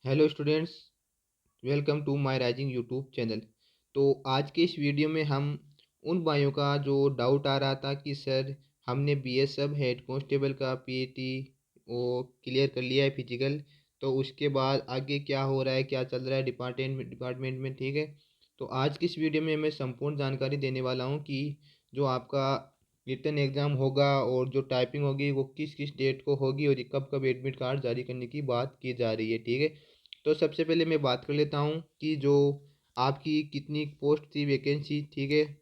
Hello students, welcome to my rising YouTube channel. तो आज के इस वीडियो में हम उन भाइयों का जो डाउट आ रहा था कि सर हमने बीएसएफ हेड कांस्टेबल का पीएटी वो क्लियर कर लिया है फिजिकल, तो उसके बाद आगे क्या हो रहा है, क्या चल रहा है डिपार्टमेंट में, ठीक है। तो आज की इस वीडियो में मैं संपूर्ण जानकारी देने वाला हूँ कि जो आपका रिटन एग्ज़ाम होगा और जो टाइपिंग होगी वो किस किस डेट को होगी और कब कब एडमिट कार्ड जारी करने की बात की जा रही है, ठीक है। तो सबसे पहले मैं बात कर लेता हूँ कि जो आपकी कितनी पोस्ट थी, वैकेंसी, ठीक है।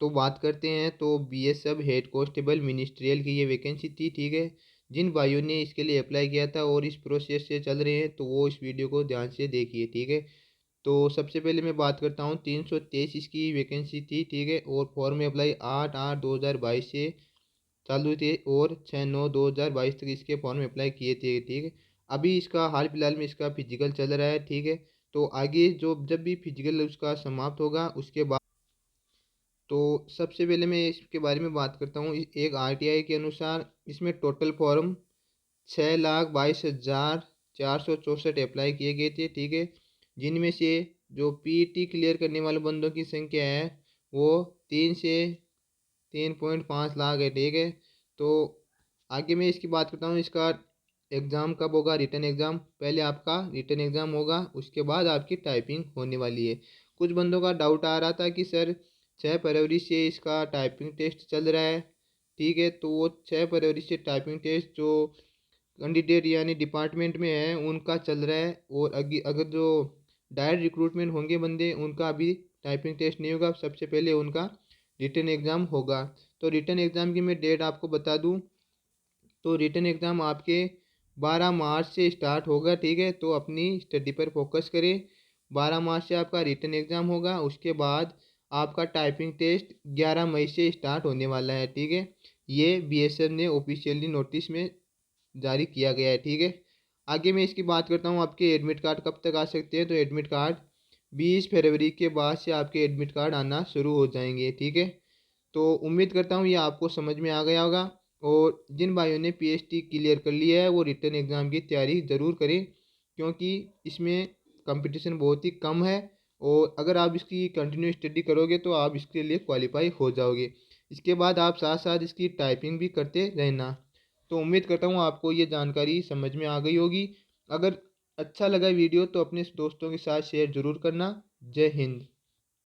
तो बात करते हैं, तो बीएसएफ हेड कांस्टेबल मिनिस्ट्रियल की ये वैकेंसी थी, ठीक है। जिन भाइयों ने इसके लिए अप्लाई किया था और इस प्रोसेस से चल रहे हैं तो वो इस वीडियो को ध्यान से देखिए, ठीक है। तो सबसे पहले मैं बात करता हूँ, 323 इसकी वैकेंसी थी, ठीक है। और फॉर्म में अप्लाई 8/8/2022 से चालू थे और 6/9/2022 तक इसके फॉर्म अप्लाई किए थे, ठीक है। अभी इसका हाल फिलहाल में इसका फिजिकल चल रहा है, ठीक है। तो आगे जो जब भी फिजिकल उसका समाप्त होगा उसके बाद, तो सबसे पहले मैं इसके बारे में बात करता हूँ। एक आरटीआई के अनुसार इसमें टोटल फॉर्म 6,22,464 अप्लाई किए गए थे, ठीक है। जिनमें से जो पीईटी क्लियर करने वाले बंदों की संख्या है वो 3 से 3.5 लाख है, ठीक है। तो आगे मैं इसकी बात करता हूँ, इसका एग्ज़ाम कब होगा, रिटर्न एग्ज़ाम। पहले आपका रिटर्न एग्ज़ाम होगा, उसके बाद आपकी टाइपिंग होने वाली है। कुछ बंदों का डाउट आ रहा था कि सर 6 फरवरी से इसका टाइपिंग टेस्ट चल रहा है, ठीक है। तो वो 6 फरवरी से टाइपिंग टेस्ट जो कैंडिडेट यानी डिपार्टमेंट में है उनका चल रहा है, और अगर जो डायरेक्ट रिक्रूटमेंट होंगे बंदे उनका अभी टाइपिंग टेस्ट नहीं होगा, सबसे पहले उनका रिटर्न एग्ज़ाम होगा। तो रिटर्न एग्ज़ाम की मैं डेट आपको बता दूं, तो रिटर्न एग्ज़ाम आपके 12 मार्च से स्टार्ट होगा, ठीक है। तो अपनी स्टडी पर फोकस करें। 12 मार्च से आपका रिटर्न एग्ज़ाम होगा, उसके बाद आपका टाइपिंग टेस्ट 11 मई से स्टार्ट होने वाला है, ठीक है। ये बीएसएफ ने ऑफिशियली नोटिस में जारी किया गया है, ठीक है। आगे मैं इसकी बात करता हूँ, आपके एडमिट कार्ड कब तक आ सकते हैं। तो एडमिट कार्ड 20 फरवरी के बाद से आपके एडमिट कार्ड आना शुरू हो जाएंगे, ठीक है। तो उम्मीद करता हूँ ये आपको समझ में आ गया होगा। और जिन भाइयों ने पीएचडी क्लियर कर लिया है वो रिटर्न एग्ज़ाम की तैयारी ज़रूर करें, क्योंकि इसमें कंपटीशन बहुत ही कम है। और अगर आप इसकी कंटिन्यू स्टडी करोगे तो आप इसके लिए क्वालिफाई हो जाओगे। इसके बाद आप साथ साथ इसकी टाइपिंग भी करते रहना। तो उम्मीद करता हूँ आपको ये जानकारी समझ में आ गई होगी। अगर अच्छा लगा वीडियो तो अपने दोस्तों के साथ शेयर ज़रूर करना। जय हिंद।